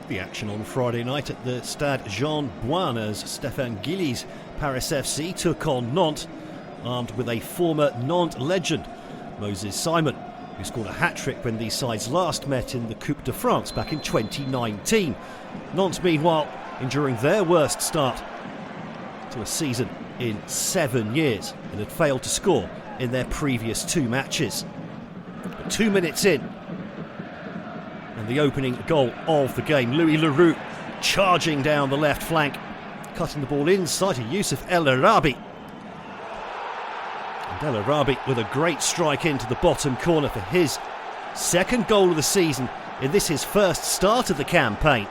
The action on Friday night at the STADE BOUIN as Stéphane Guilly's Paris FC took on Nantes, armed with a former Nantes legend, Moses Simon, who scored a hat-trick when these sides last met in the Coupe de France back in 2019. Nantes, meanwhile, enduring their worst start to a season in 7 years and had failed to score in their previous 2 matches. But 2 minutes in, and the opening goal of the game, Louis Leroux charging down the left flank, cutting the ball inside to Youssef El Arabi. And El Arabi with a great strike into the bottom corner for his second goal of the season in this his first start of the campaign.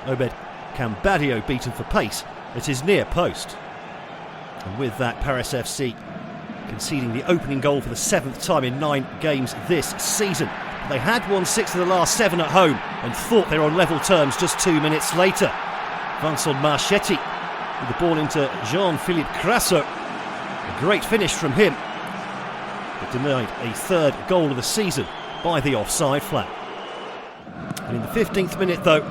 Obed Cambadio beaten for pace at his near post. And with that, Paris FC conceding the opening goal for the 7th time in 9 games this season. They had won 6 of the last 7 at home and thought they were on level terms just 2 minutes later. Vincent Marchetti with the ball into Jean-Philippe Crasso. A great finish from him, but denied a 3rd goal of the season by the offside flag. And in the 15th minute though,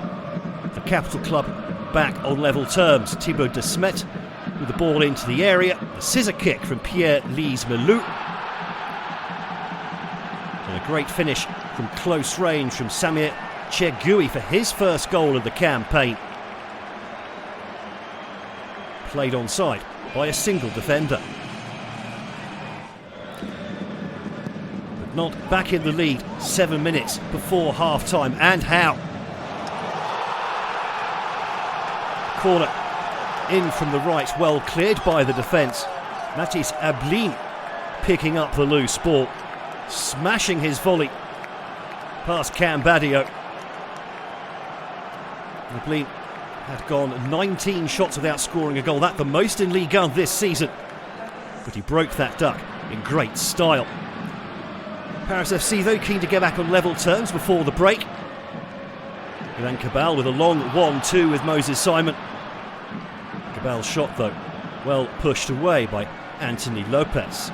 the capital club back on level terms. Thibaut de Smet with the ball into the area. A scissor kick from Pierre-Lise Melou. And a great finish from close range from Samir Chegui for his first goal of the campaign. Played onside by a single defender. But not back in the lead 7 minutes before half-time, and how. Corner in from the right, well cleared by the defence. Mathis Ablin picking up the loose ball, smashing his volley past Cambadio. Ablin had gone 19 shots without scoring a goal, that the most in Ligue 1 this season, but he broke that duck in great style. Paris FC though keen to get back on level terms before the break. Ilan Cabal with a long 1-2 with Moses Simon. Cabal's shot though well pushed away by Anthony Lopez.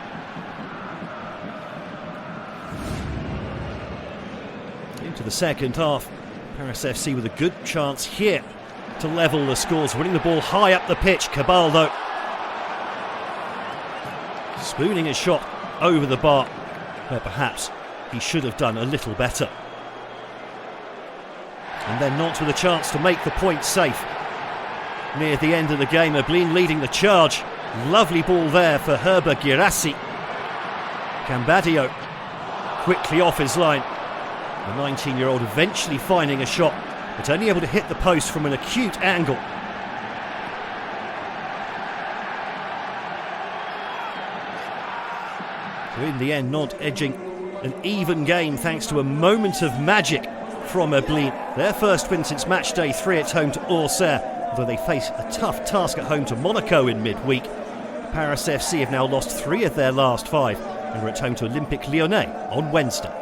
Into the second half, Paris FC with a good chance here to level the scores, winning the ball high up the pitch. Cabal though spooning his shot over the bar, where perhaps he should have done a little better. And then Nantes with a chance to make the point safe near the end of the game. Ablin leading the charge. Lovely ball there for Herbert Guirassy. Cambadio quickly off his line. The 19-year-old eventually finding a shot, but only able to hit the post from an acute angle. So in the end, Nantes edging an even game thanks to a moment of magic from Ablin. Their first win since match day 3 at home to Auxerre, although they face a tough task at home to Monaco in midweek. Paris FC have now lost 3 of their last 5 and are at home to Olympique Lyonnais on Wednesday.